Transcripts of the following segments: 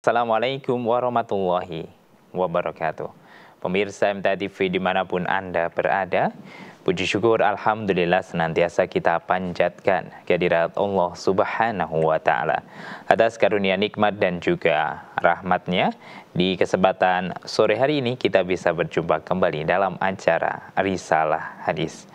Assalamualaikum warahmatullahi wabarakatuh. Pemirsa MTA TV dimanapun Anda berada, puji syukur Alhamdulillah senantiasa kita panjatkan kehadirat Allah Subhanahu wa Ta'ala atas karunia nikmat dan juga rahmatnya. Di kesempatan sore hari ini kita bisa berjumpa kembali dalam acara Risalah Hadis.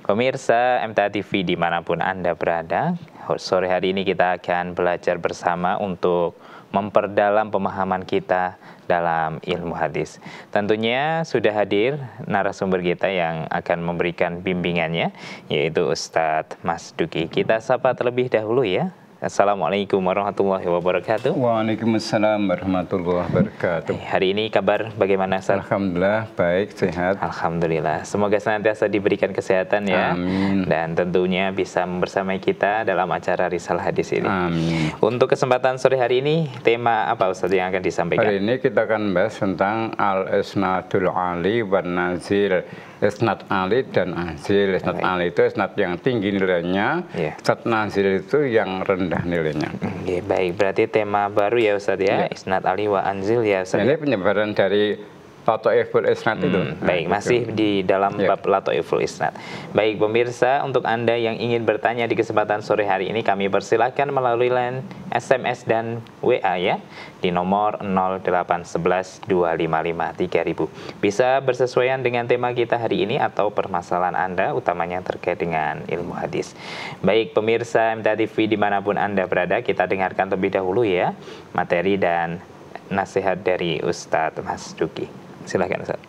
Pemirsa MTA TV dimanapun Anda berada, sore hari ini kita akan belajar bersama untuk memperdalam pemahaman kita dalam ilmu hadis. Tentunya sudah hadir narasumber kita yang akan memberikan bimbingannya, yaitu Ustadz Mas Duki. Kita sapa terlebih dahulu ya. Assalamualaikum warahmatullahi wabarakatuh. Waalaikumsalam warahmatullahi wabarakatuh. Hari ini kabar bagaimana, Ustaz? Alhamdulillah baik, sehat. Alhamdulillah. Semoga senantiasa diberikan kesehatan ya. Amin. Dan tentunya bisa membersamai kita dalam acara Risalah Hadis ini. Amin. Untuk kesempatan sore hari ini, tema apa Ustaz yang akan disampaikan? Hari ini kita akan bahas tentang al-isnadul ali wan nazil. Isnad ali dan nazil. Isnad ali itu isnad yang tinggi nilainya, isnad nazil itu yang rendah nilainya. Baik, berarti tema baru ya Ustaz ya, Isnad ali wa anzil ya Ustaz. Ini penyebaran dari Lataiful Isnad itu. Baik, masih di dalam bab Lataiful Isnad. Baik pemirsa, untuk Anda yang ingin bertanya di kesempatan sore hari ini, kami persilahkan melalui line SMS dan WA ya, di nomor 0811 255 3000. Bisa bersesuaian dengan tema kita hari ini atau permasalahan Anda, utamanya terkait dengan ilmu hadis. Baik pemirsa MTA TV dimanapun Anda berada, kita dengarkan terlebih dahulu ya materi dan nasihat dari Ustadz Mas Duki. Silakan Ustaz.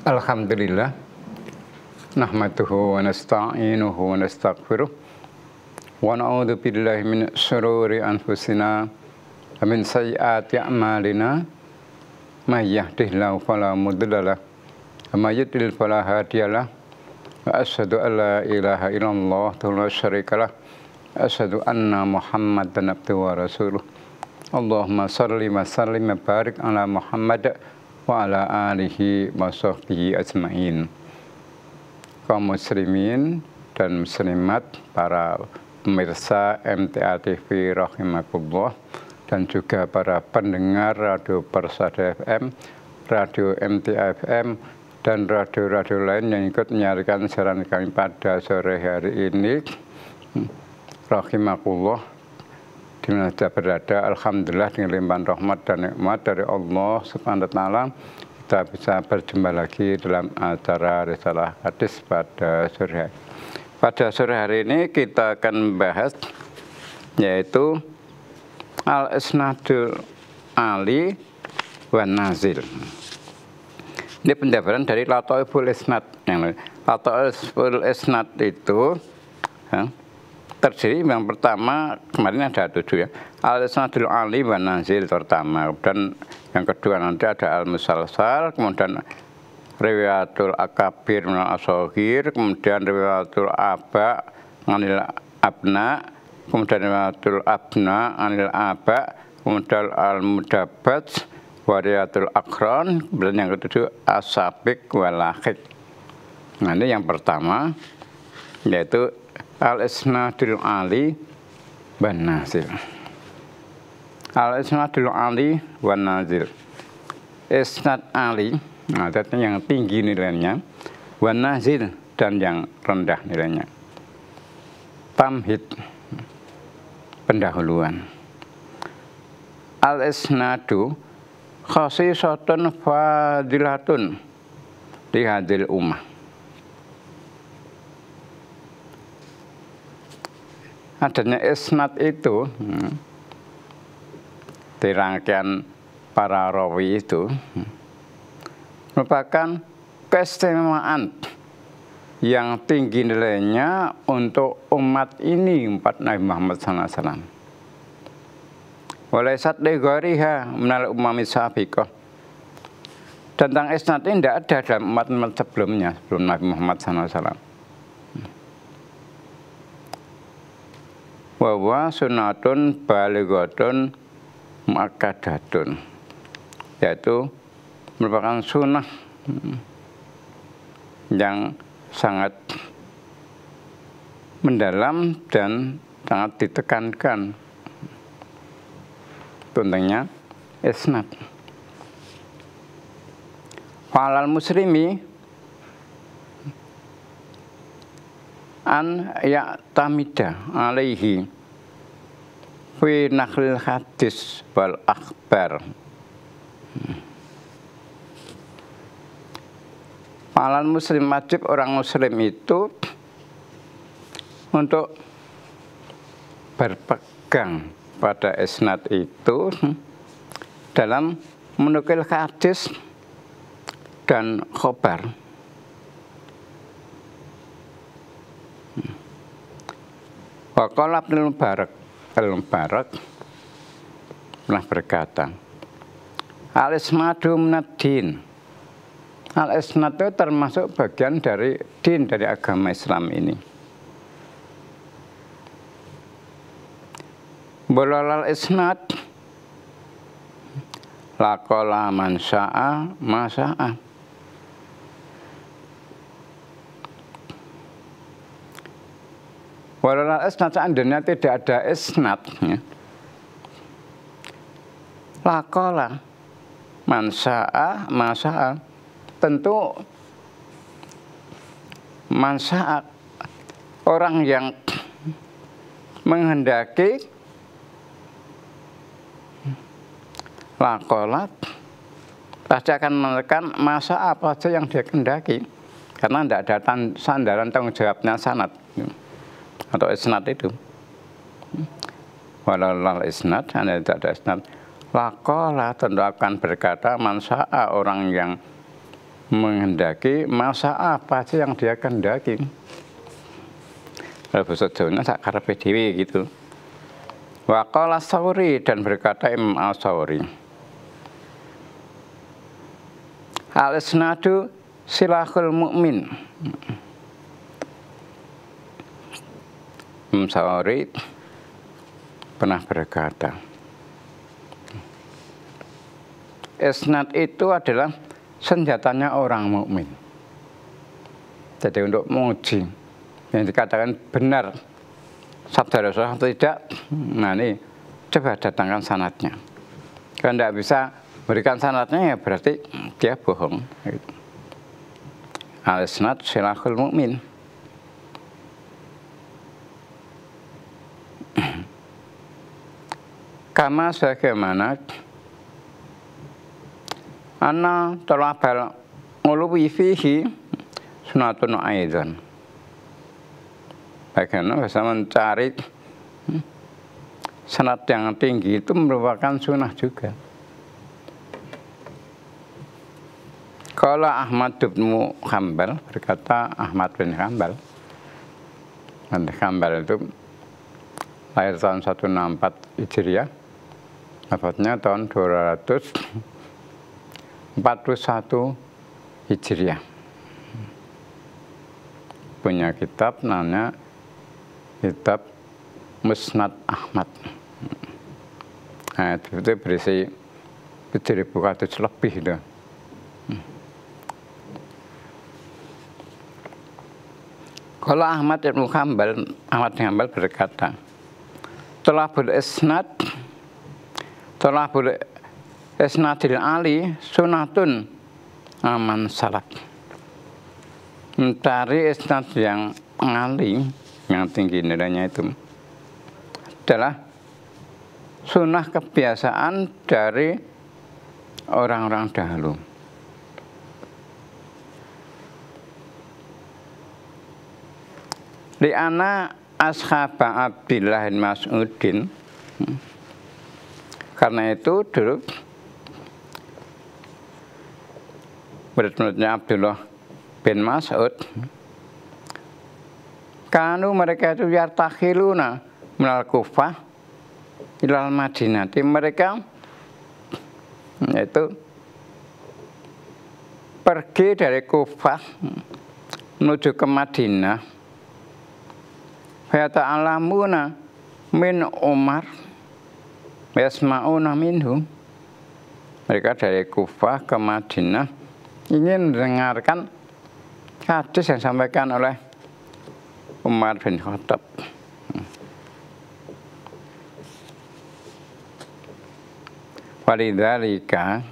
Alhamdulillah. Nahmaduhu wa nasta'inuhu wa nastaghfiruh. Wa na'udzu billahi min syururi anfusina wa min sayyiati a'malina. May yahdihillahu fala mudhillalah wa may yudlil fala hadiyalah. Wa asyhadu an la ilaha illallah la syarikalah. Wa asyhadu anna Muhammadan abduhu wa rasuluh. Allahumma salli wa sallim wa barik ala Muhammad wa ala alihi wa sahbihi ajma'in. Kaum muslimin dan muslimat, para pemirsa MTA TV rahimakumullah, dan juga para pendengar Radio Persada FM, Radio MTA FM, dan radio-radio lain yang ikut menyiarkan siaran kami pada sore hari ini, rahimakumullah. Di mana kita berada, alhamdulillah dengan limpahan rahmat dan nikmat dari Allah Subhanahu wa Ta'ala, kita bisa berjumpa lagi dalam acara Risalah Hadis pada sore hari. Pada sore hari ini kita akan membahas yaitu al-isnadul ali wan nazil. Ini penjabaran dari Lataiful Isnad. Lataiful Isnad itu terdiri yang pertama, kemarin ada 7 ya, al-isnadul ali wan nazil pertama, dan yang kedua nanti ada al-musalsal, kemudian riwayatul akabir minal asghir, kemudian riwayatul aba anil abna, kemudian riwayatul abna anil aba, kemudian al-mudabbats wariyatul akron, kemudian yang ketujuh as-sabiq wal-lahiq. Nah, ini yang pertama yaitu al-isnadul ali wan nazil. Al-isnadul ali wan nazil. Isnad ali, artinya yang tinggi nilainya, wan nazil, dan yang rendah nilainya. Tamhid, pendahuluan. Al-isnadu khasisatun fadilatun li hadhil ummah. Adanya isnad itu di rangkaian para rawi itu merupakan keistimewaan yang tinggi nilainya untuk umat ini, umat Nabi Muhammad SAW. Walaisat ligoriha minal umami sabiqah. Tentang isnad ini tidak ada dalam umat-umat sebelumnya, sebelum Nabi Muhammad SAW. Wa sunatun balighatun muakkadatun, yaitu merupakan sunnah yang sangat mendalam dan sangat ditekankan. pentingnya isnad. Falal muslimi an ya'tamida alaihi fi nakhlil hadis wal akhbar. Falal muslim, wajib orang muslim itu untuk berpegang pada isnad itu dalam menukil hadis dan khobar. Waqala Ibnu Mubarak pernah berkata, al-isnadu minad-din. Al-isnad itu termasuk bagian dari din, dari agama Islam ini. Bololal isnad laqala man sya'a ma sya'a. Bololal isnad, seandainya tidak ada isnad, ya, laqala man sya'a ma sya'a. Tentu man sya'a, orang yang menghendaki, lakolat pasti akan menekan masa apa saja yang dia kendaki, karena tidak ada sandaran tanggung jawabnya sanad atau isnad itu. Walau isnad, anda tidak ada isnad, lakolat tentu akan berkata mansa'a, orang yang menghendaki masa apa saja yang dia kendaki. Kalau bahasa Jawanya sak karepe dhewe gitu. Waqala Tsauri, dan berkata Imam Tsauri, al-isnadu silahul mu'min. Imam Tsauri pernah berkata, isnad itu adalah senjatanya orang mukmin. Jadi untuk menguji yang dikatakan benar sabda Rasulullah atau tidak, nah ini coba datangkan sanadnya. Kalau tidak bisa berikan sanadnya, ya berarti dia bohong. Al-isnad silahul mu'min. Kama sebagaimana anna talabal nguluwi fihi sunatun aidan. Bagaimana bisa mencari sanad yang tinggi itu merupakan sunnah juga. Kalau Ahmad bin Hanbal, berkata Ahmad bin Hanbal, itu lahir tahun 164 Hijriah, wafatnya tahun 241 Hijriah. Punya kitab namanya kitab Musnad Ahmad. Nah, itu berisi 7.000 kasus lebih itu. Kalau Ahmad bin Hanbal berkata, talabul isnadil ali sunatun aman salaf. Mencari isnad yang ali, yang tinggi nilainya itu adalah sunnah kebiasaan dari orang-orang dahulu. Li'ana ashaba Abdillah bin Mas'udin, karena itu dulu murid-muridnya Abdullah bin Mas'ud, kanu mereka itu yartakhiluna minal Kufah ilal Madinah. Mereka itu pergi dari Kufah menuju ke Madinah. Yata'alamuna min Umar yasma'una minhu. Mereka dari Kufah ke Madinah ingin mendengarkan hadis yang disampaikan oleh Umar bin Khattab. Walidzalika,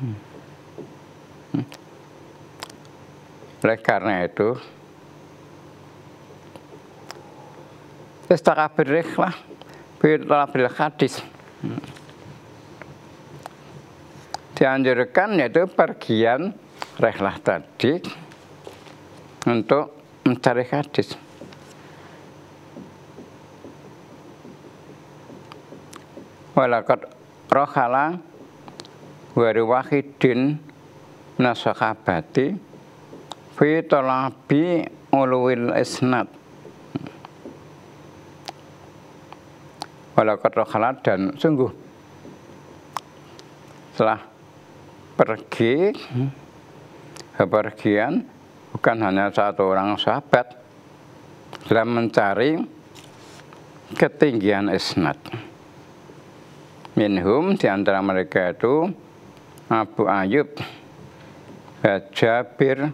oleh karena itu istakabirlah bil hadis, dianjurkan yaitu pergian rehlah tadi untuk mencari hadis. Walaqad rohala wari wahidin nasakabati fi talabi ulwil isnad. Walaqad rohala, dan sungguh telah pergi bepergian bukan hanya satu orang sahabat dalam mencari ketinggian isnad. Minhum, di antara mereka itu Abu Ayyub, Jabir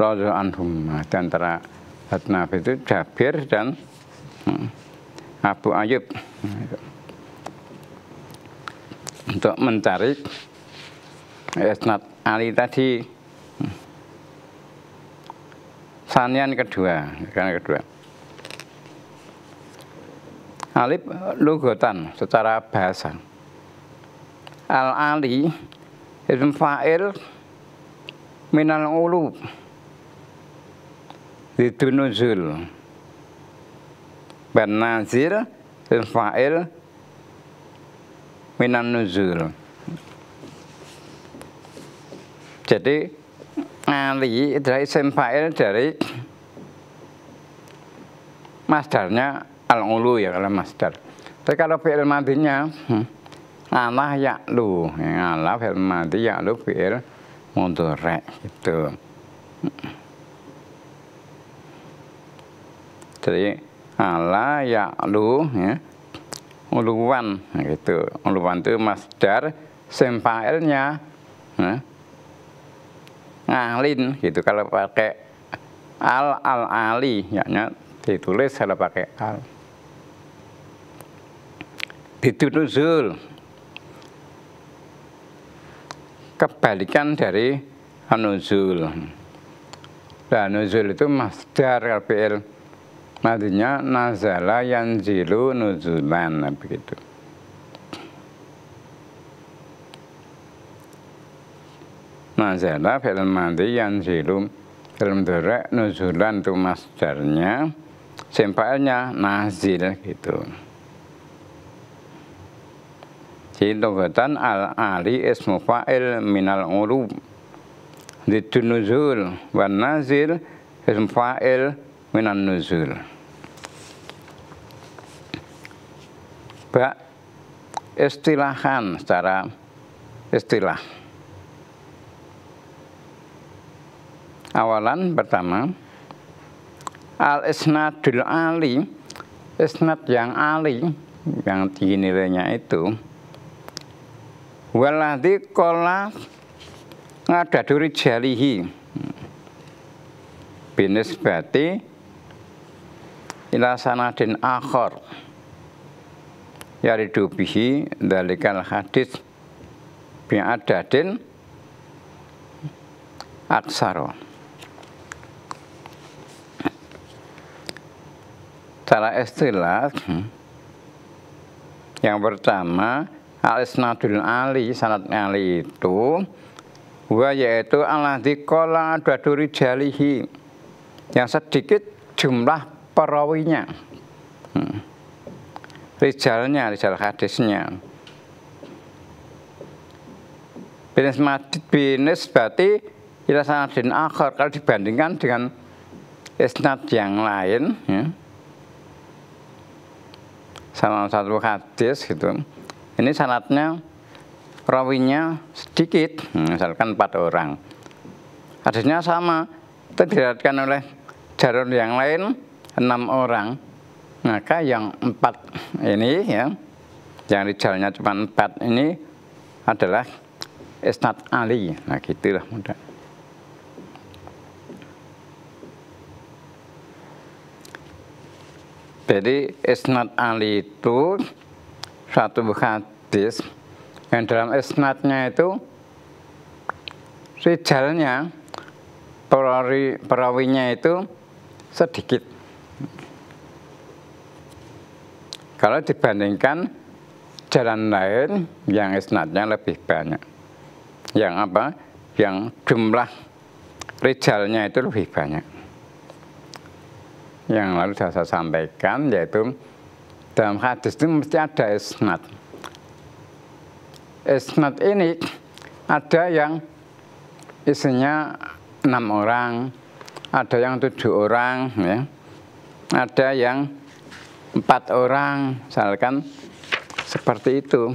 radhiyallahu anhum. Di antara Nabi itu Jabir dan Abu Ayyub, untuk mencari isnad Ali tadi. Sanian kedua, alif lughatan, secara bahasa. Al-ali ism fa'il minal ulu didunuzul. Ben nazil ism fa'il minan nuzul. Jadi ali adalah ism fa'il dari masdarnya al-ulu, ya, kalau masdar. Tapi kalau fi'il madinya Allah ya'lu, Allah fi'il madi, ya'lu fi'il mudhari' gitu. Jadi Allah ya'lu, ya, uluwan gitu. Uluwan itu masdar, isim fa'ilnya ngalin gitu. Kalau pakai al-ali, yaknya ditulis kalau pakai al. Itu nuzul, kebalikan dari nuzul. Nah, nuzul itu masdar, fi'il madinya nazala yanzilu nuzulan, begitu. Nazala fi'il madi, yanzilu fi'il mudhari', nuzulan itu masdarnya, simpelnya nazil gitu. Lughatan al-ali ismu fa'il minal ulu didun nuzul, wan nazil ismu fa'il minan nuzul. Ba istilahan, secara istilah. Awalan, pertama, al-isnadul ali, isnad yang ali, yang tinggi nilainya itu, waladhi kola ngadaduri jalihi binisbati ila sanadin akhor yaridu bihi dalikal hadis bi'adadin aksaro. Secara istilah, yang pertama, al-isnadul ali, sanad ali itu yaitu alladzi qala adaduri jalihi, yang sedikit jumlah perawinya, rijal hadisnya. Binisbati ila sanadin akhar, kalau dibandingkan dengan isnad yang lain, ya, sama satu hadis gitu. Ini sanadnya, rawinya sedikit, misalkan 4 orang. Hadisnya sama, itu diriwayatkan oleh jalur yang lain 6 orang. Maka yang 4 ini, ya, yang rijalnya cuma 4 ini adalah isnad ali. Nah, gitulah mudah. Jadi isnad ali itu satu hadis Yang dalam isnadnya itu rijalnya, perawinya itu sedikit. Kalau dibandingkan jalan lain yang isnadnya lebih banyak. Yang apa? Yang jumlah rijalnya itu lebih banyak. Yang lalu saya sampaikan yaitu dalam hadis itu mesti ada isnad. Isnad ini ada yang isinya 6 orang, ada yang 7 orang, ya. Ada yang 4 orang, misalkan seperti itu.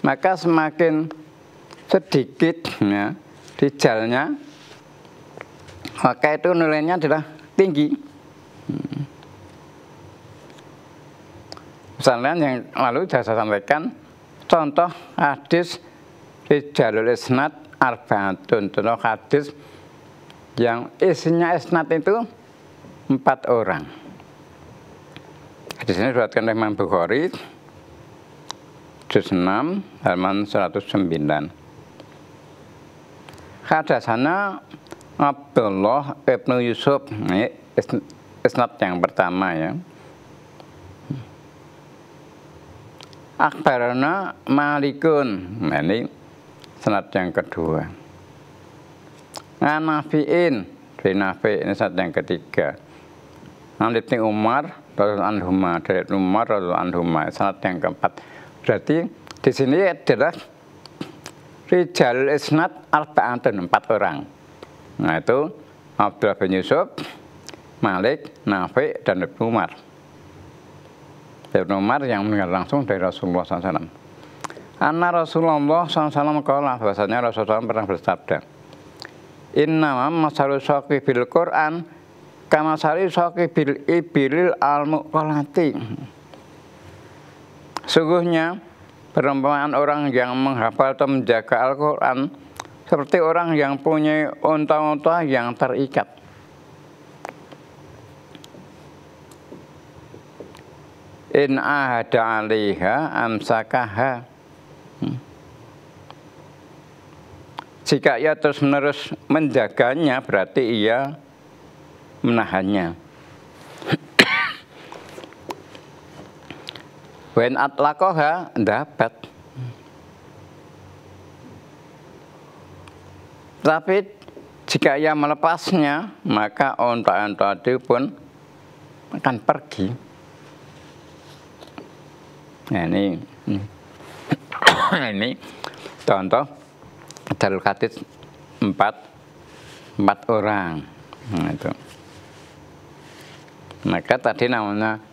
Maka semakin sedikit ya, rijalnya, maka itu nilainya adalah tinggi. Misalnya yang lalu saya sampaikan contoh hadis rijalul isnad arba'atun, contoh hadis yang isinya isnad itu 4 orang. Hadis ini diriwayatkan oleh Imam Bukhari, juz 6 halaman 109. Hadasana Abdullah ibnu Yusuf, ini isnad yang pertama ya. Akhbarana Malikun, ini isnad yang kedua. Nafi'in, Nafi' ini isnad yang ketiga. Ibnu Umar radhiyallahu anhuma, dari Umar radhiyallahu anhuma, isnad yang keempat. Berarti di sini adalah rijal isnad arba'atun, 4 orang. Nah itu Abdullah bin Yusuf, Malik, Nafi' dan Ibnu Umar. Ibnu Umar yang mendengar langsung dari Rasulullah SAW. Anna Rasulullah SAW qala, bahasanya Rasulullah SAW pernah bersabda, Innama masalu soqi bil Qur'an kama sari soqi bil ibilil al-muqalati. Sungguhnya perumpamaan orang yang menghafal atau menjaga Al-Quran seperti orang yang punya unta-unta yang terikat. In ahada alaiha amsakaha. Jika ia terus-menerus menjaganya, berarti ia menahannya. Wen atlaqaha dapat. Tapi jika ia melepasnya, maka unta-unta itu pun akan pergi. Nah, ini contoh dalil hadis 4 orang. Nah, itu. Maka tadi namanya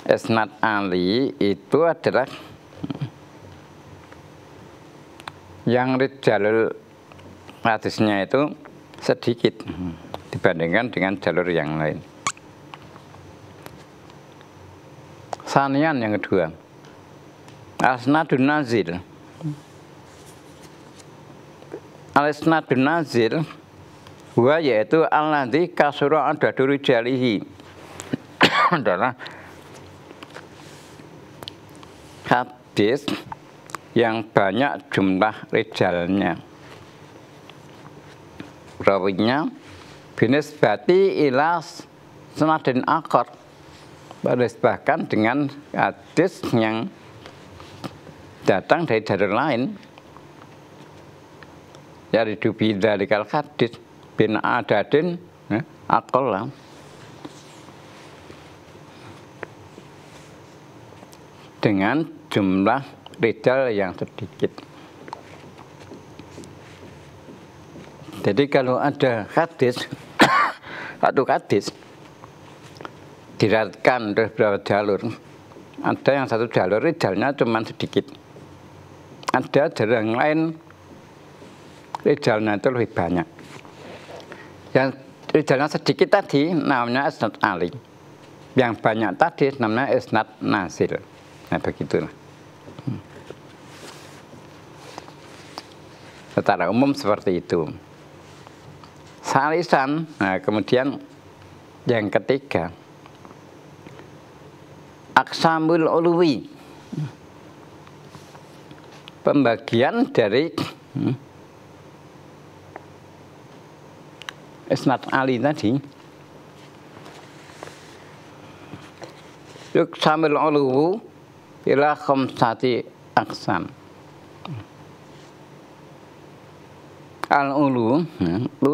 isnad Ali itu adalah yang rijalul hadisnya itu sedikit dibandingkan dengan jalur yang lain. Sanian yang kedua, Al-Isnadun Nazil. Al-Isnadun Nazil huwa yaitu alladzi kasura adadu rijalihi, adalah hadis yang banyak jumlah rijalnya, rawinya binisbati ilas sanadin akhar, bahkan dengan hadis yang datang dari jalur lain. Ya ridubi dalikal hadis bin adadin aqalla, dengan jumlah rijal yang sedikit. Jadi kalau ada hadis, satu hadis diriwayatkan dari beberapa jalur, ada yang satu jalur rijalnya cuma sedikit, ada jalur yang lain rijalnya itu lebih banyak. Yang rijalnya sedikit tadi namanya isnad Ali, yang banyak tadi namanya isnad Nazil. Nah begitulah. Secara umum seperti itu. Salisan, nah kemudian yang ketiga, Aqsamul Uluwi. pembagian dari isnad Ali tadi. Yuk sambil ulu ila khamsati aqsam. Al-ulu itu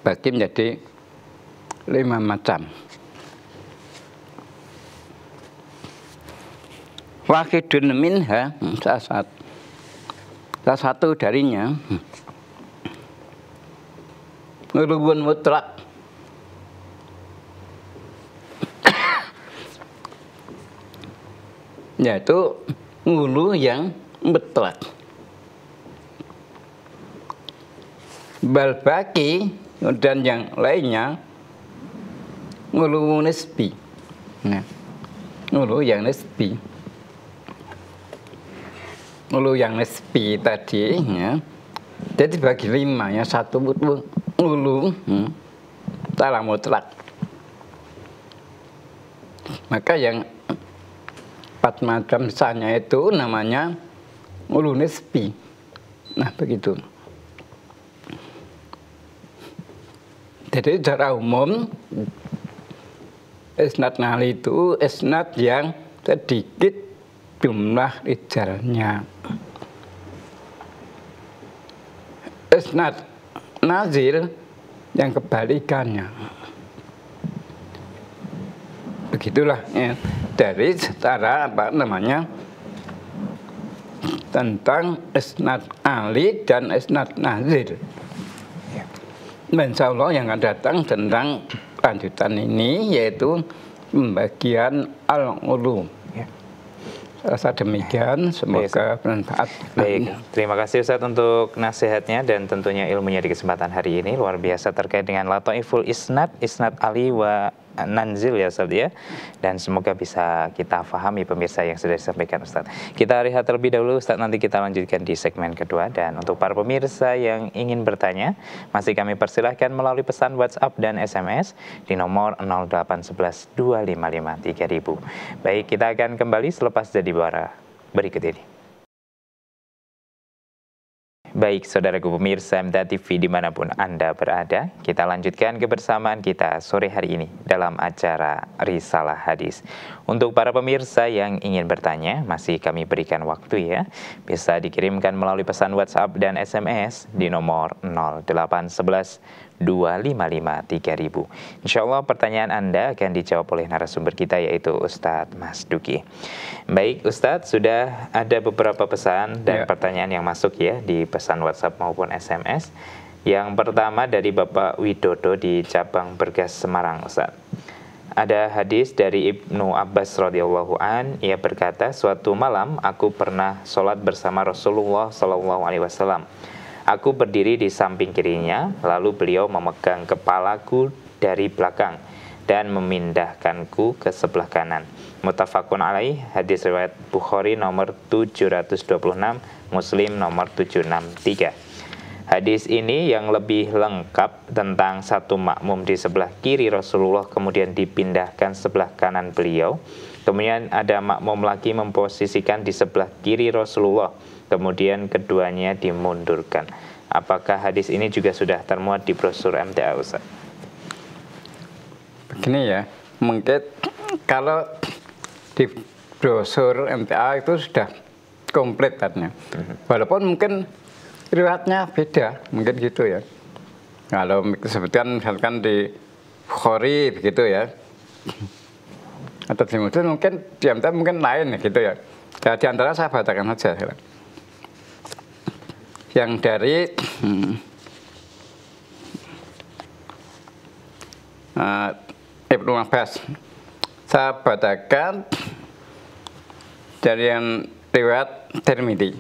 bagi menjadi 5 macam. Wahidun minha, salah satu darinya uluwun mutlak, yaitu ulu yang mutlak. Bal baki dan yang lainnya ulu nisbi. Nah, ulu yang nisbi. Ulu yang nisbi tadi ya. Jadi bagi 5 ya, 1 ulu secara mutlak. Maka yang 4 macam sisanya itu namanya ulu nisbi. Nah, begitu. Jadi secara umum isnad Ali itu isnad yang sedikit jumlah rijalnya. Isnad nazil yang kebalikannya. Begitulah ya. Dari secara tentang isnad Ali dan isnad nazil. Insya Allah yang akan datang tentang lanjutan ini yaitu pembagian al-ulum. Rasa demikian, semoga bermanfaat. Baik, terima kasih Ustadz untuk nasihatnya dan tentunya ilmunya di kesempatan hari ini luar biasa terkait dengan lataiful isnad Ali wa Nanzil ya Ustadz ya. Dan semoga bisa kita fahami pemirsa yang sudah disampaikan Ustadz. Kita lihat terlebih dahulu Ustadz, nanti kita lanjutkan di segmen kedua. Dan untuk para pemirsa yang ingin bertanya, masih kami persilahkan melalui pesan WhatsApp dan SMS di nomor 0811 255 3000. Baik, kita akan kembali selepas jadi berikut ini. Baik, saudaraku pemirsa MTA TV dimanapun Anda berada, kita lanjutkan kebersamaan kita sore hari ini dalam acara Risalah Hadis. Untuk para pemirsa yang ingin bertanya, masih kami berikan waktu ya. Bisa dikirimkan melalui pesan WhatsApp dan SMS di nomor 0811 255 3000. Insya Allah pertanyaan Anda akan dijawab oleh narasumber kita yaitu Ustadz Mas Duki. Baik Ustadz, sudah ada beberapa pesan dan pertanyaan yang masuk ya di pesan WhatsApp maupun SMS. Yang pertama dari Bapak Widodo di cabang Bergas Semarang Ustadz. Ada hadis dari Ibnu Abbas radhiyallahu an, ia berkata, suatu malam aku pernah sholat bersama Rasulullah SAW. Aku berdiri di samping kirinya, lalu beliau memegang kepalaku dari belakang dan memindahkanku ke sebelah kanan. Muttafaqun alaih, hadis riwayat Bukhari nomor 726, Muslim nomor 763. Hadis ini yang lebih lengkap tentang satu makmum di sebelah kiri Rasulullah kemudian dipindahkan sebelah kanan beliau. Kemudian ada makmum lagi memposisikan di sebelah kiri Rasulullah, kemudian keduanya dimundurkan. Apakah hadis ini juga sudah termuat di brosur MTA Ustaz? Begini ya, mungkin kalau di brosur MTA itu sudah komplit katanya. Walaupun mungkin riwayatnya beda, mungkin gitu ya. Kalau disebutkan misalkan di Bukhari begitu ya, atau di Muslim mungkin di MTA mungkin lain gitu ya. Ya di antara saya bacakan saja. Yang dari Ibnu Abbas, saya bacakan dari yang riwayat Tirmidzi.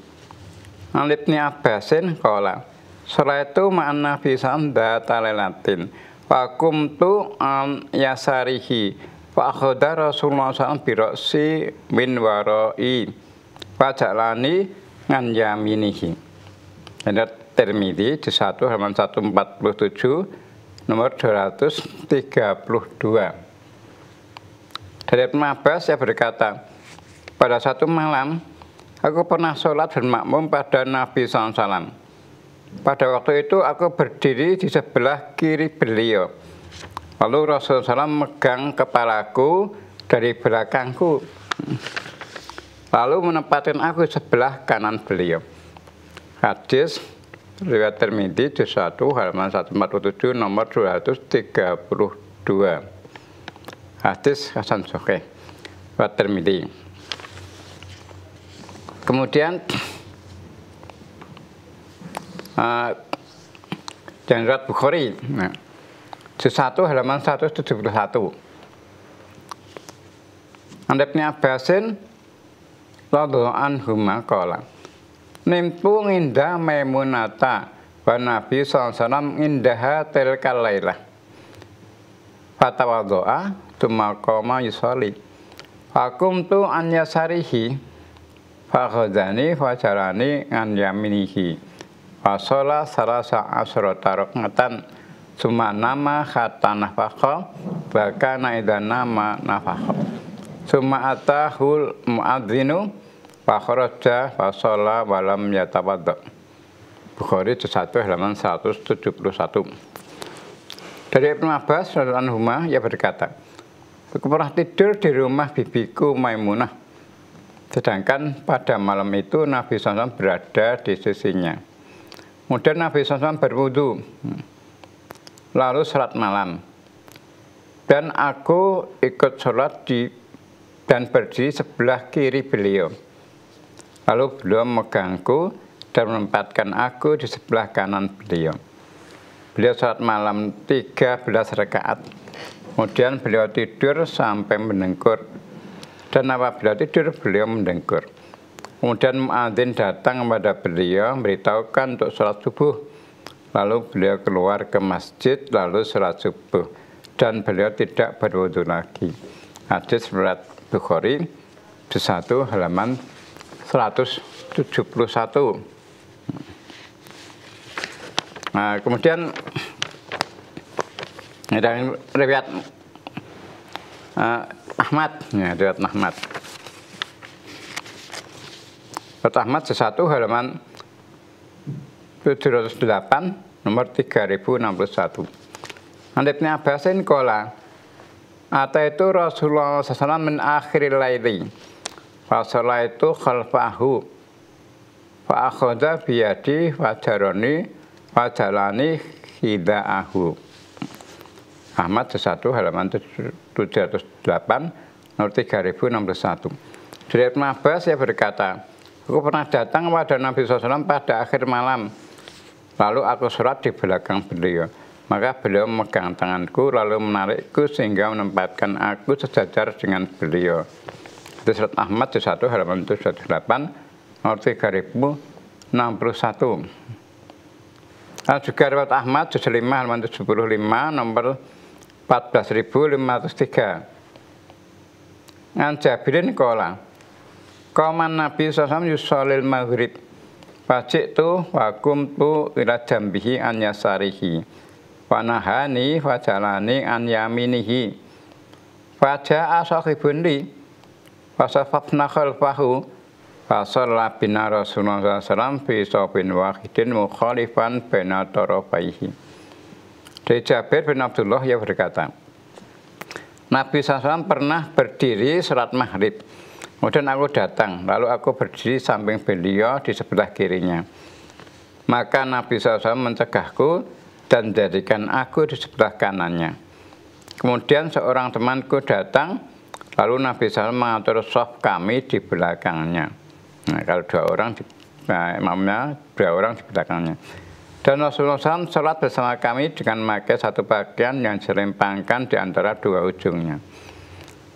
An Ibnu Abbasin qala sholaitu ma'an Nabi sa'anda lailatin wa qumtu an yasarihi fa akhadha Rasulullah sallallahu bi ra'si min wara'i fa ja'alani ngan yaminihi. Ada Tirmidzi di 1 halaman 147 nomor 232. Dari Ibnu Abbas saya berkata, pada satu malam Aku pernah sholat bermakmum pada Nabi SAW. Pada waktu itu aku berdiri di sebelah kiri beliau. Lalu Rasulullah SAW megang kepalaku dari belakangku. Lalu menempatkan aku sebelah kanan beliau. Hadis riwayat Tirmidzi juz 1 halaman 147 nomor 232. Hadis hasan sahih riwayat Tirmidzi. Kemudian dan riwayat Bukhari, juz 1 halaman 171. An Ibnu Abbasin radhiyallahu anhu qala nimtu inda Maimunata wa Nabi sallallahu alaihi wasallam indaha tilkal lailah fatawaddoa tsumma qama yusolli faqumtu an yasarihi fakhadzani fajarani an yaminihi fasola salasa asrota raqatan summa nama hatta nafakha bakana idza nama nafakha summa atahul muadzinu fakharaja fasola walam yatawadda. Bukhari juz 1 halaman 171. Dari Ibnu Abbas radhiyallahu anhu ia berkata, aku pernah tidur di rumah bibiku Maimunah, sedangkan pada malam itu Nabi SAW berada di sisinya. Kemudian Nabi SAW berwudu, lalu salat malam. Dan aku ikut sholat dan berdiri sebelah kiri beliau. Lalu beliau megangku dan menempatkan aku di sebelah kanan beliau. Beliau salat malam 13 rakaat. Kemudian beliau tidur sampai mendengkur. Dan apabila tidur beliau mendengkur. Kemudian muadzin datang kepada beliau memberitahukan untuk sholat subuh. Lalu beliau keluar ke masjid lalu sholat subuh. Dan beliau tidak berwudu lagi. Hadis riwayat Bukhari juz 1 halaman 171. Nah, kemudian ada riwayat Ahmad, ya, riwayat Ahmad. Ahmad juz 1 halaman 708 nomor 3061. An Ibnu Abbasin qala ataitu Rasulullah sallallahu alaihi wasallam min akhiril laili fa sallaitu khalfahu fa akhadha bi yadi wa jarani wa jalani hidaahu. Ahmad juz 1 halaman 708 nomor 3061. Dari Ibnu Abbas ia berkata, aku pernah datang kepada Nabi SAW pada akhir malam. Lalu aku sholat di belakang beliau. Maka beliau memegang tanganku lalu menarikku sehingga menempatkan aku sejajar dengan beliau. Itu surat Ahmad juz 1 halaman 708 nomor 3061. Juga riwayat Ahmad juz 5 halaman 75 nomor 14503. An Jabirin qala qaman Nabi SAW yusholil maghrib fajitu wa qumtu ila jambihi an yasarihi wa nahani wa jalani an yaminihi faja'a sahibun li fasafafna khalfahu fasalla bina Rasulullah SAW fi shabin wahidin mukhalifan baina tarafaihi. Dari Jabir bin Abdullah ia berkata, Nabi SAW pernah berdiri salat maghrib. Kemudian aku datang, lalu aku berdiri samping beliau di sebelah kirinya. Maka Nabi SAW mencegahku dan jadikan aku di sebelah kanannya. Kemudian seorang temanku datang, lalu Nabi SAW mengatur shaf kami di belakangnya. Nah, kalau imamnya dua orang di belakangnya. Dan Rasulullah SAW sholat bersama kami dengan memakai satu pakaian yang selempangkan di antara dua ujungnya.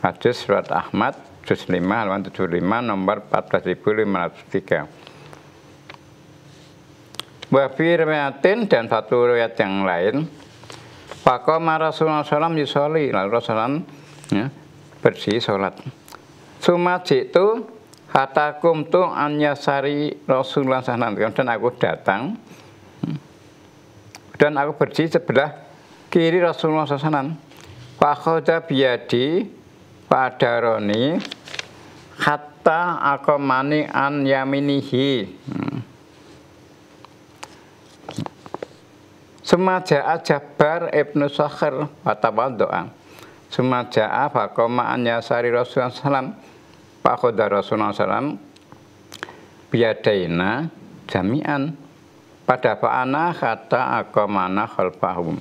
Hadis surat Ahmad juz 5 halaman 75 nomor 14503. Wa fi riwayatin dan satu riwayat yang lain, faqama Rasulullah SAW yusolli, lalu Rasulullah berdiri sholat. Sumaji itu hatakum tu an yasari Rasulullah SAW. Dan aku datang dan aku berdiri sebelah kiri Rasulullah SAW. Fakhoda biyadi fadaroni hatta aqamani an yaminihi. Sumaja'a Jabbar ibnu Sakhir fatawaddo'a. Sumaja'a faqama an yasari Rasulullah sallam. Fakhoda Rasulullah sallam biyadaina jami'an pada fa'ana kata aqamana khalfahum.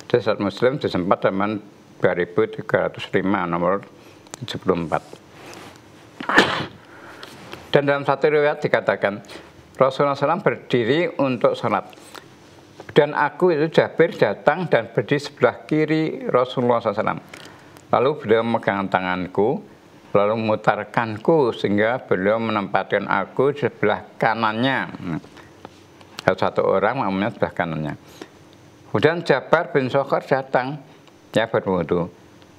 Surat Muslim juz 4 halaman 2305 nomor 74. Dan dalam satu riwayat dikatakan Rasulullah SAW berdiri untuk sholat. Dan aku itu Jabir datang dan berdiri sebelah kiri Rasulullah SAW. Lalu beliau memegang tanganku, lalu memutarkanku sehingga beliau menempatkan aku di sebelah kanannya. Satu orang makmumnya sebelah kanannya. Kemudian Jabbar bin Sakhir datang, dia berwudu.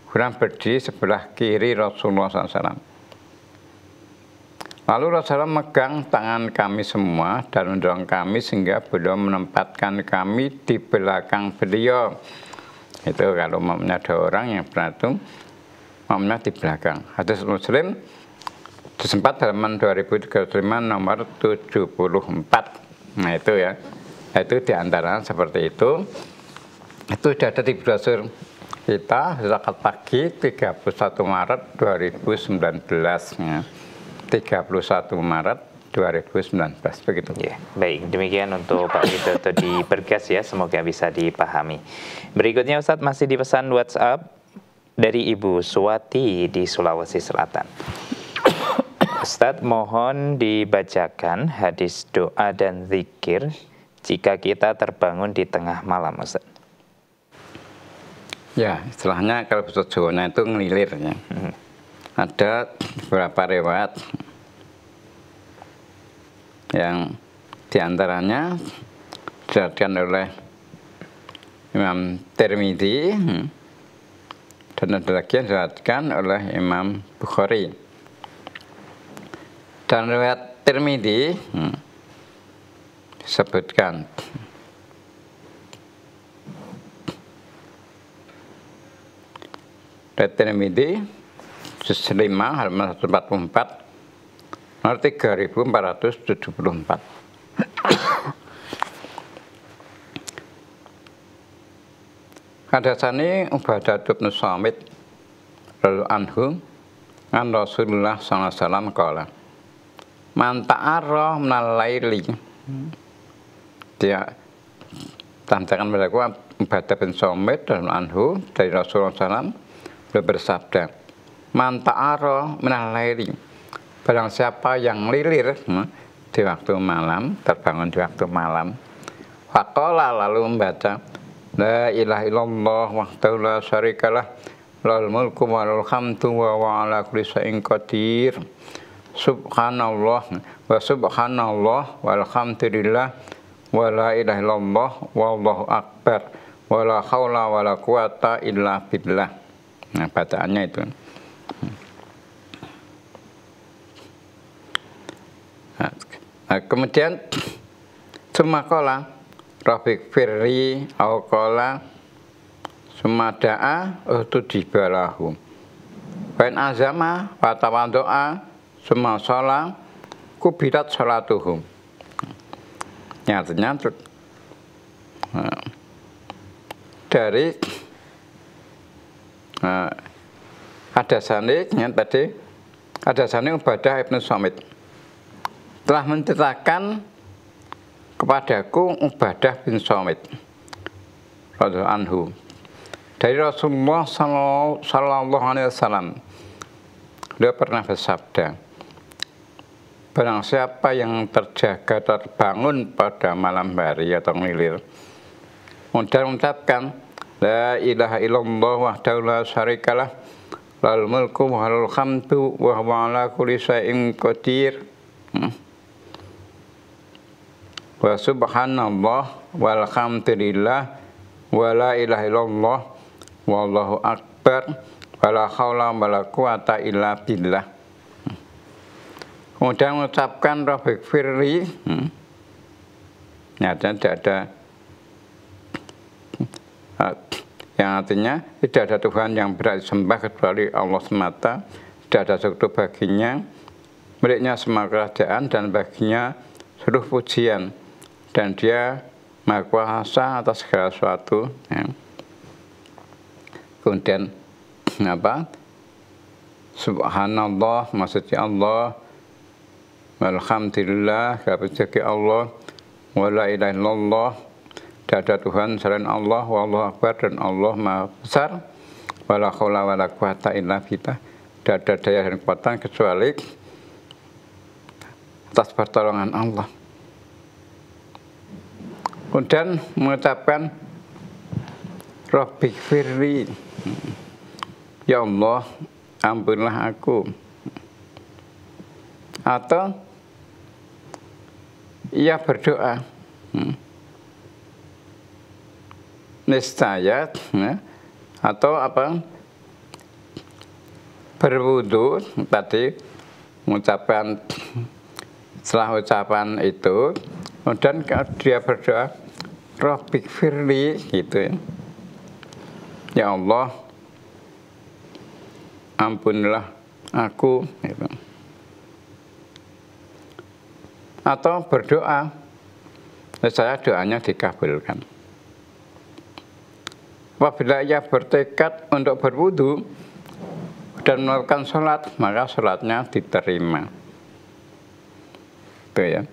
Kemudian berdiri sebelah kiri Rasulullah SAW. Lalu Rasulullah megang tangan kami semua dan mendorong kami sehingga beliau menempatkan kami di belakang beliau. Itu kalau makmumnya ada orang yang beratum, makmumnya di belakang. Hadis Muslim disempat halaman 2035 nomor 74. Nah itu ya, itu diantara seperti itu. Itu sudah ada di brosur kita zakat pagi 31 Maret 2019 ya. 31 Maret 2019 begitu. Ya, baik, demikian untuk Pak Widodo di Bergas ya, semoga bisa dipahami. Berikutnya Ustadz masih di pesan WhatsApp dari Ibu Suwati di Sulawesi Selatan. Ustadz mohon dibacakan hadis doa dan zikir jika kita terbangun di tengah malam, Ustadz. Ya, istilahnya kalau bahasa Jawanya itu ngelilir ya. Ada beberapa riwayat yang diantaranya diriwayatkan oleh Imam Tirmidzi dan ada lagi yang diriwayatkan oleh Imam Bukhari. Dan riwayat Tirmidzi disebutkan riwayat Tirmidzi juz 5 halaman 144 nomor 3474. Hadasani Ubadah bin Samit radhiyallahu anhu an Rasulullah sallallahu alaihi wasallam qala man ta'arra minal laili. Dia tantakan berlaku Ubadah bin Samit radhiyallahu anhu dari Rasulullah SAW beliau bersabda, man ta'arra minal laili, barang siapa yang lilir di waktu malam, terbangun di waktu malam, faqala lalu membaca la ilaha illallah wahdahu la syarikalah lahul mulku wa lahul hamdu wa ala kulli syai'in qadir subhanallah wa subhanallah walhamdulillah wa la ilaha illallah wallahu akbar wa la haula wa la quwata illa billah. Nah, bacaannya itu. Nah, kemudian sumakola Rafiq Firri Aukola Sumada'a Utudibalahu Bain azama Fatawando'a Sumasola Kubirat sholatuhum. Ya, artinya dari hadasani tadi hadasani Ubadah ibnu Samit telah menceritakan kepadaku Ubadah bin Samit radhiyallahu anhu dari Rasulullah sallallahu alaihi wasallam. Dia pernah bersabda, barang siapa yang terjaga terbangun pada malam hari atau ngilir kemudian mengucapkan la ilaha illallah wahdahu la syarikalah lahul mulku wa lahul hamdu wa huwa ala kulli syai'in qadir wa subhanallah walhamdulillah wa la ilaha illallah wallahu akbar wa la haula wa la quwata illa billah. Kemudian mengucapkan Rafiq Firri, tidak ada yang artinya tidak ada Tuhan yang berhak disembah kecuali Allah semata, tidak ada sekutu baginya, miliknya semua kerajaan dan baginya seluruh pujian, dan dia Maha Kuasa atas segala sesuatu. Ya. Kemudian apa? Subhanallah, maksudnya Allah, walhamdulillah, puji Allah, wala ilaha illallah, tidak ada Tuhan selain Allah, wallahu akbar, dan Allah Maha Besar, wala haula wala quwata illa billah, tidak ada daya dan kekuatan kecuali atas pertolongan Allah. Kemudian mengucapkan Rabbik firli, ya Allah ampunilah aku, atau ia berdoa niscaya, atau apa, berwudu tadi mengucapkan, setelah ucapan itu kemudian dia berdoa Rabbik firli, gitu ya, ya Allah ampunilah aku, gitu. Atau berdoa saya doanya dikabulkan. Apabila ia bertekad untuk berwudu dan melakukan sholat, maka sholatnya diterima. Itu ya.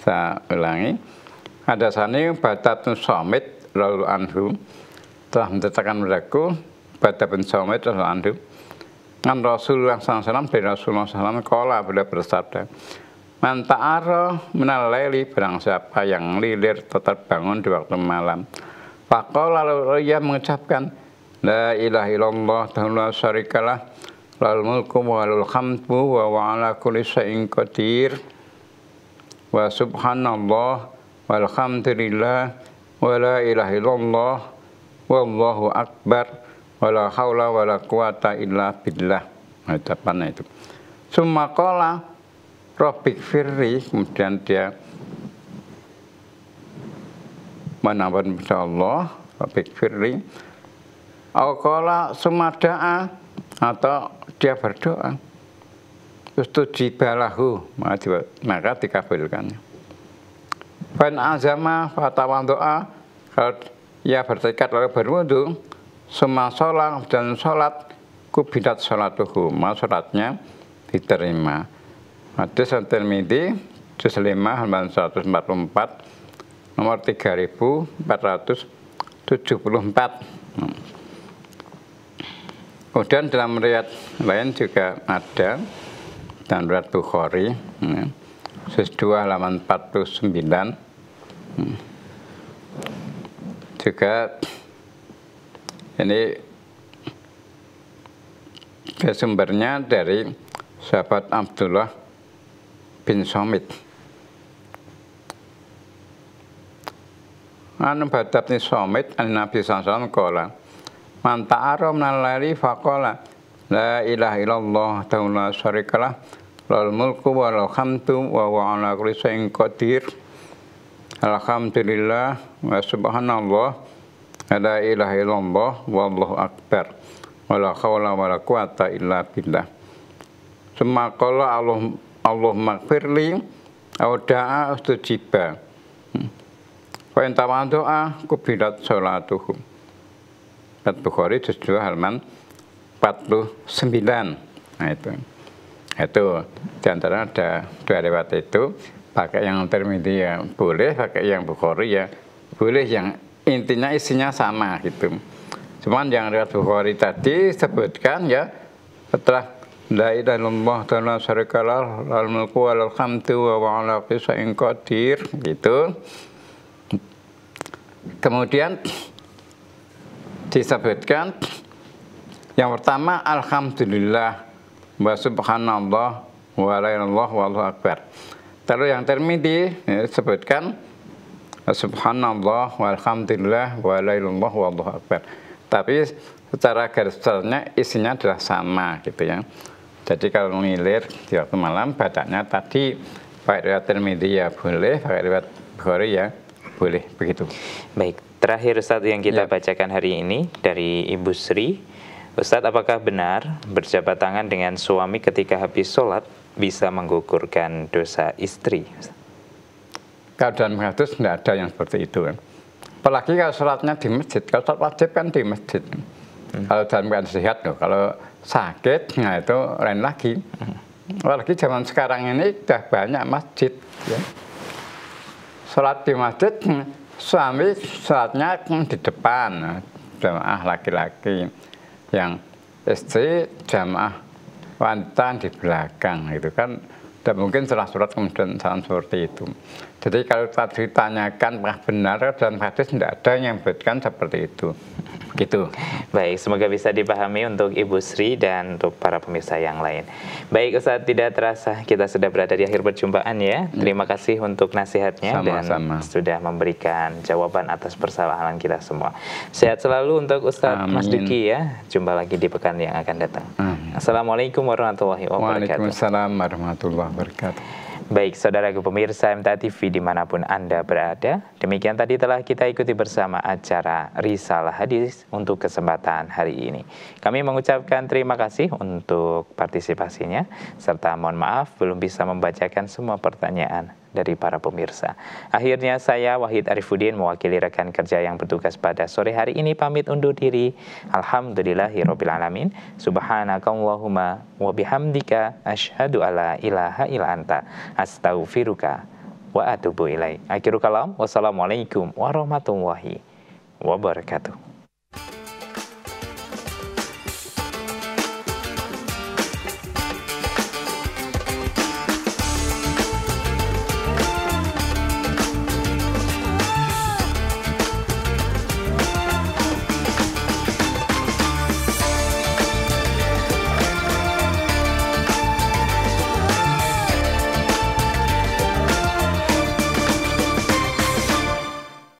Saya ulangi. Hadasani Badat bin Samit radhiyallahu anhu telah menceritakan padaku Badat bin Samit radhiyallahu anhu an Rasulullah SAW, dari Rasulullah SAW qala, beliau bersabda, man ta'ara minal laili, barang siapa yang lilir tetap bangun di waktu malam, faqala, lalu ia mengucapkan la ilaha illallah la syarikalah lahul mulku wa lahul hamdu wa huwa ala kulli syai'in qadir wa subhanallah walhamdulillah wa la ilaha illallah wallahu akbar wa la haula wa la quwata illa billah. Ucapannya itu. Summa qala Rabbik firri, kemudian dia menampar kepada Allah Rabbik firri, qala summa da'a, atau dia berdoa ustujibalahu, maka dikabulkannya. Fan azama fatawaddo'a, kalau ia bertekad lalu berwudu, summa sholat, dan sholat, kubidat sholatuhu, maka sholatnya diterima. Hadis At-Tirmidzi juz 5 halaman 144 nomor 3474. Kemudian dalam riwayat lain juga ada, dan riwayat Bukhari juz 2 halaman 49 juga ini sumbernya dari sahabat Abdullah bin Samit. Anu Badat bin Samit an Nabi sallallahu alaihi wasallam qala man ta'ara minal laili faqala la ilaha illallah la syarikalah lahul mulku wa lahul hamdu wa huwa ala kulli syai'in qadir alhamdulillah wa subhanallah la ilaha illallah wallahu akbar wa la haula wa la quwata illa billah. Summa qala Allahumma gfirli au da'a ustujiba wa in tawaddo'a kubilat sholatuhu. Bukhari juz 2 halaman 49. Nah itu diantara ada dua riwayat itu, pakai yang Tirmidzi ya boleh, pakai yang Bukhari ya boleh, yang intinya isinya sama gitu. Cuman yang riwayat Bukhari tadi sebutkan ya setelah la ilaha illallah la syarikalah lahul mulku wa lahul hamdu wa huwa ala kulli syai'in qadir gitu. Kemudian disebutkan yang pertama alhamdulillah wa subhanallah wa la ilaha illallah wallahu akbar. Lalu yang Tirmidzi disebutkan subhanallah walhamdulillah wa la ilaha illallah wallahu akbar. Tapi secara garis besarnya isinya adalah sama gitu ya. Jadi kalau ngilir di waktu malam bacanya tadi pakai riwayat Tirmidzi ya boleh, pakai riwayat Bukhari ya boleh, begitu. Baik. Terakhir Ustadz yang kita Ya. bacakan hari ini dari Ibu Sri. Ustadz, apakah benar berjabat tangan dengan suami ketika habis sholat bisa menggugurkan dosa istri? Kalau dalam hadis tidak ada yang seperti itu kan. Apalagi kalau sholatnya di masjid, kalau sholat wajib kan di masjid. Kalau dalam keadaan sehat, loh. Kalau sakit, nah itu lain lagi. Apalagi zaman sekarang ini sudah banyak masjid. Ya. Sholat di masjid, suami sholatnya di depan, jamaah laki-laki. Yang istri jamaah wanita di belakang, itu kan tidak mungkin setelah sholat kemudian salam seperti itu. Jadi kalau tadi ditanyakan apakah benar dalam hadis tidak ada yang menyebutkan seperti itu. Begitu. Baik, semoga bisa dipahami untuk Ibu Sri dan untuk para pemirsa yang lain. Baik Ustadz, tidak terasa kita sudah berada di akhir perjumpaan ya. Terima kasih untuk nasihatnya Sama-sama. dan sudah memberikan jawaban atas persoalan kita semua. Sehat selalu untuk Ustadz Mas Amin. Duki ya. Jumpa lagi di pekan yang akan datang. Amin. Assalamualaikum warahmatullahi wabarakatuh. Waalaikumsalam warahmatullahi wabarakatuh. Baik, saudaraku pemirsa MTA TV dimanapun Anda berada, demikian tadi telah kita ikuti bersama acara Risalah Hadis untuk kesempatan hari ini. Kami mengucapkan terima kasih untuk partisipasinya, serta mohon maaf belum bisa membacakan semua pertanyaan dari para pemirsa. Akhirnya saya Wahid Arifuddin mewakili rekan kerja yang bertugas pada sore hari ini pamit undur diri. Alhamdulillahirrabbilalamin. Subhanakallahumma wa bihamdika asyhadu alla ilaha illa anta astaghfiruka wa atubu ilaik. Akhirul kalam. Wassalamualaikum warahmatullahi wabarakatuh.